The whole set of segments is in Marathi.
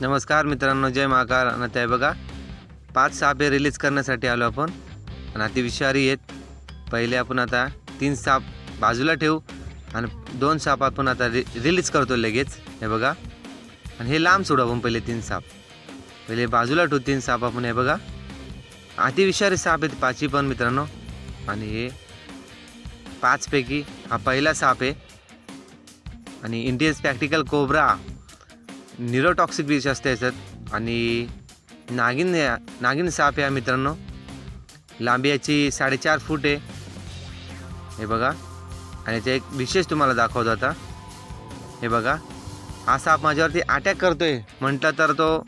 नमस्कार मित्रांनो, जय महाकाल. आणि ते बघा 5 साप हे रिलीज करण्यासाठी आलो आपण. आणि अति विषारी आहेत. पहिले आपण आता 3 साप बाजूला ठेवू आणि 2 साप आपण आता रिलीज करतो लगेच. हे बघा, आणि हे लांब सोडू आपण. पहिले 3 साप पहिले बाजूला ठेवू. 3 साप आपण. हे बघा, अति विषारी साप आहेत 5ही पण मित्रांनो. आणि हे 5 पैकी हा पहिला साप आहे. आणि इंडियन स्पॅक्टिकल कोब्रा न्यूरोटॉक्सिक विष असते याच्यात. आणि नागिन साप आहे मित्रांनो. लांबी याची 4.5 फूट आहे. हे बघा, आणि याचा एक विशेष तुम्हाला दाखवतो आता. हे बघा, हा साप माझ्यावरती अटॅक करतोय म्हटलं तर तो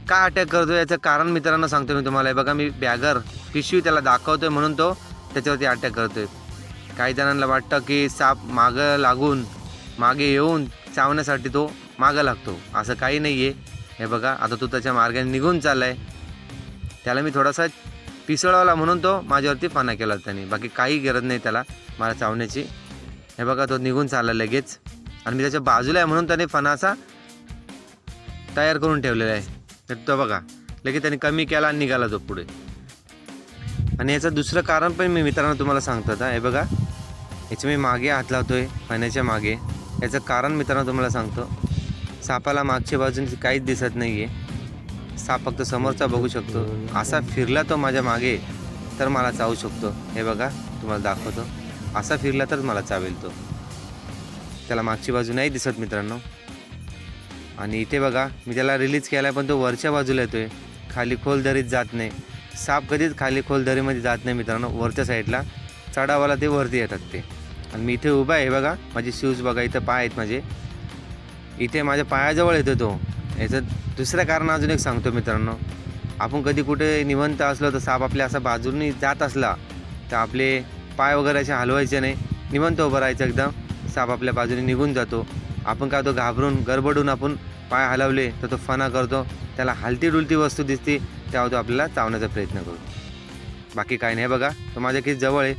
का अटॅक करतोय याचं कारण मित्रांनो सांगतो मी तुम्हाला. हे बघा, मी बॅगर पिशवी त्याला दाखवतोय म्हणून तो त्याच्यावरती अटॅक करतोय. काही जणांना वाटतं की साप मागं लागून मागे येऊन चावण्यासाठी तो मागं लागतो. असं काही नाही आहे. हे बघा, आता तो त्याच्या मार्गाने निघून चालला आहे. त्याला मी थोडासा पिसळवला म्हणून तो माझ्यावरती फना केला त्याने. बाकी काही गरज नाही त्याला मला चावण्याची. हे बघा, तो निघून चालला लगेच. आणि मी त्याच्या बाजूला आहे म्हणून त्याने फना असा तयार करून ठेवलेला आहे. तर तो बघा, लगेच त्याने कमी केला आणि निघाला तो पुढे. आणि याचं दुसरं कारण पण मी मित्रांनो तुम्हाला सांगतो आता. हे बघा, याच्या मी मागे हात लावतोय फण्याच्या मागे. याचं कारण मित्रांनो तुम्हाला सांगतो. सापाला मागच्या बाजूने काहीच दिसत नाही आहे. साप फक्त समोरचा बघू शकतो. असा फिरला तो माझ्या मागे तर मला चावू शकतो. हे बघा, तुम्हाला दाखवतो. असा फिरला तर मला चावेल तो. त्याला मागची बाजू नाही दिसत मित्रांनो. आणि इथे बघा, मी त्याला रिलीज केला पण तो वरच्या बाजूला येतो आहे. खाली खोल दरीत जात नाही. साप कधीच खाली खोल दरीमध्ये जात नाही मित्रांनो. वरच्या साईडला चढावाला ते वरती येतात ते. आणि मी इथे उभा आहे. बघा, माझे शूज बघा, इथं पाय आहेत माझे. इथे माझ्या पायाजवळ येतो तो. याचं दुसरं कारण अजून एक सांगतो मित्रांनो. आपण कधी कुठे निवंत असलो तर साप आपल्या असा बाजूने जात असला तर आपले पाय वगैरे असे हलवायचे नाही. निवंत उभं राहायचं एकदम. साप आपल्या बाजूने निघून जातो. आपण काय तो घाबरून गडबडून आपण पाय हलवले तर तो फना करतो. त्याला हलती डुलती वस्तू दिसते तेव्हा तो आपल्याला चावण्याचा प्रयत्न करतो. बाकी काही नाही. बघा, तो माझ्या किती जवळ आहे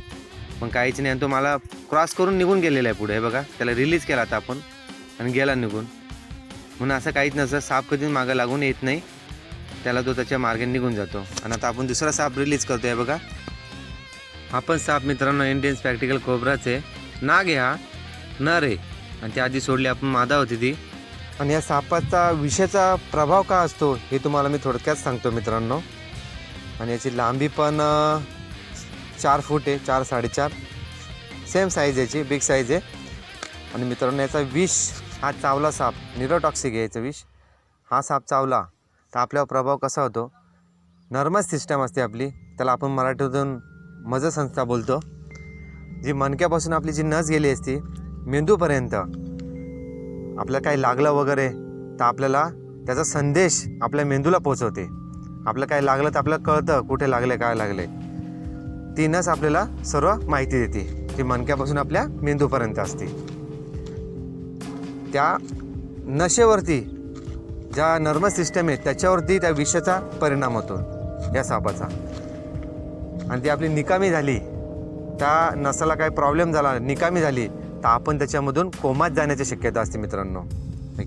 पण काहीच नाही. आणि तो मला क्रॉस करून निघून गेलेला आहे पुढे. हे बघा, त्याला रिलीज केला आता आपण आणि गेला निघून. म्हणून असं काहीच नसतं. साप कधीच मागं लागून येत नाही. त्याला तो त्याच्या मार्गाने निघून जातो. आणि आता आपण दुसरा साप रिलीज करतो. आहे बघा, हा पण साप मित्रांनो इंडियन स्पॅक्टिकल कोब्राचे नाग आहे. हा नर आहे. आणि त्या आधी सोडली आपण मादा होती ती. आणि या सापाचा विषाचा प्रभाव का असतो हे तुम्हाला मी थोडक्यात सांगतो मित्रांनो. आणि याची लांबी पण 4 फूट आहे. 4 साडेचार सेम साईज याची, बिग साईज आहे. आणि मित्रांनो, याचा विष हा चावला साप न्यूरोटॉक्सिक आहे याचं विष. हा साप चावला तर आपल्यावर प्रभाव कसा होतो. नर्वस सिस्टम असते आपली, त्याला आपण मराठीतून मज्जासंस्था बोलतो. जी मणक्यापासून आपली जी नस गेली असती मेंदूपर्यंत, आपल्याला काही लागलं वगैरे तर आपल्याला त्याचा संदेश आपल्या मेंदूला पोचवते. आपलं काही लागलं तर आपल्याला कळतं कुठे लागले काय लागले. ती नस आपल्याला सर्व माहिती देते. ती मणक्यापासून आपल्या मेंदूपर्यंत असते. त्या नशेवरती ज्या नर्वस सिस्टम आहे त्याच्यावरती त्या विषाचा परिणाम होतो या सापाचा. आणि ती आपली निकामी झाली, त्या नसाला काही प्रॉब्लेम झाला, निकामी झाली तर आपण त्याच्यामधून कोमात जाण्याची शक्यता असते मित्रांनो.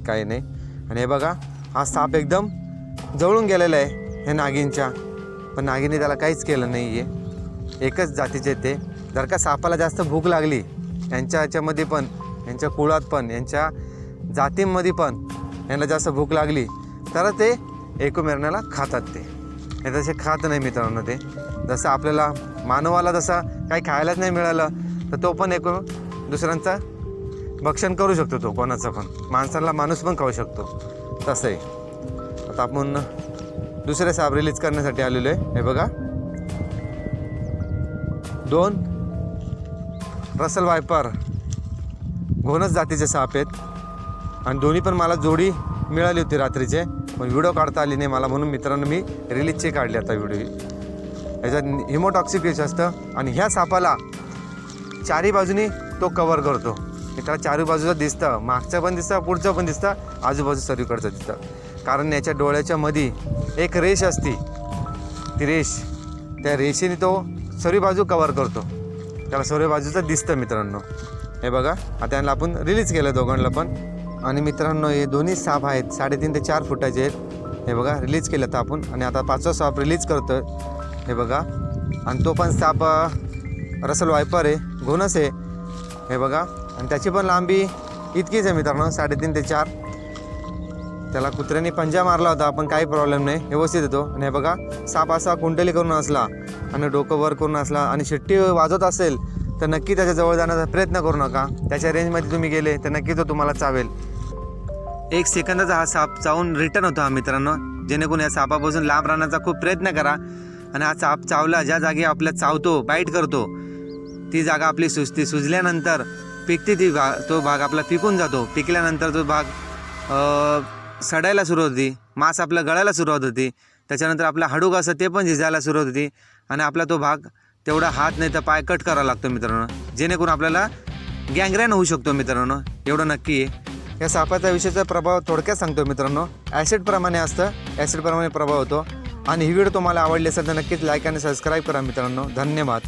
काही नाही. आणि हे बघा, हा साप एकदम जवळून गेलेला आहे हे नागिनच्या. पण नागिने त्याला काहीच केलं नाही आहे. एकच जातीचे ते. जर का सापाला जास्त भूक लागली यांच्या ह्याच्यामध्ये पण, यांच्या कुळात पण, यांच्या जातींमध्ये पण यांना जास्त भूक लागली तर ते एकमेकांना खातात. ते तसे खात नाही मित्रांनो. ते जसं आपल्याला मानवाला जसं काही खायलाच नाही मिळालं तर तो पण एक दुसऱ्यांचा भक्षण करू शकतो. तो कोणाचं पण, माणसाला माणूस पण खाऊ शकतो. तसं आहे. आता आपण दुसरे साप रिलीज करण्यासाठी आलेलो आहे. हे बघा, 2 रसल वायपर घोणस जातीचे साप आहेत. आणि दोन्ही पण मला जोडी मिळाली होती रात्रीचे, पण व्हिडिओ काढता आली नाही मला. म्हणून मित्रांनो मी रिलीजचे काढले आता व्हिडिओ. याच्यात हिमोटॉक्सिक विष असतं. आणि ह्या सापाला 4ही बाजूनी तो कवर करतो. त्याला 4ही बाजूचं दिसतं, मागचं पण दिसतं, पुढचं पण दिसतं, आजूबाजू सर्वीकडचं दिसतं. कारण याच्या डोळ्याच्या मध्ये एक रेष असते. ती रेष, त्या रेषेने तो सर्व बाजू कवर करतो. त्याला सर्व बाजूचं दिसतं मित्रांनो. हे बघा, आता यांना आपण रिलीज केलं दोघांना पण. आणि मित्रांनो हे दोन्ही साप आहेत 3.5 ते 4 फुटाचे आहेत. हे बघा रिलीज केलं तर आपण आणि आता 5वा साप रिलीज करतो आहे. हे बघा आणि तो पण साप रसल वायपर आहे, घोणस आहे. हे बघा आणि त्याची पण लांबी इतकीच आहे मित्रांनो 3.5 ते 4. त्याला कुत्र्याने पंजा मारला होता पण काही प्रॉब्लेम नाही, व्यवस्थित येतो. आणि हे बघा साप असा कुंडली करून असला आणि डोकं वर करून असला आणि शिट्टी वाजवत असेल तर नक्की त्याच्याजवळ जाण्याचा प्रयत्न करू नका. त्याच्या रेंजमध्ये तुम्ही गेले तर नक्की तो तुम्हाला चावेल. 1 सेकंदाचा हा साप चावून रिटर्न होतो हा मित्रांनो. जेणेकरून या सापापासून लांब राहण्याचा खूप प्रयत्न करा. आणि हा साप चावला ज्या जागी आपल्या चावतो बाईट करतो ती जागा आपली सुजते. सुजल्यानंतर पिकते तो भाग आपला पिकून जातो. पिकल्यानंतर तो भाग सडायला सुरुवात होती, मांस आपल्या गळायला सुरुवात होती. त्याच्यानंतर आपला हाडूक असं ते पण झिजायला सुरुवात होती आणि आपला तो भाग तेवढा हात नाही तर पाय कट करावा लागतो मित्रांनो. जेणेकरून आपल्याला गँग्रेन होऊ शकतो मित्रांनो, एवढं नक्की आहे. या सापाचा विषयीचा प्रभाव थोडक्यात सांगतो मित्रांनो. ॲसिडप्रमाणे असतं, ॲसिडप्रमाणे प्रभाव होतो. आणि ही व्हिडिओ तुम्हाला आवडली असेल तर नक्कीच लाईक आणि सबस्क्राईब करा मित्रांनो. धन्यवाद.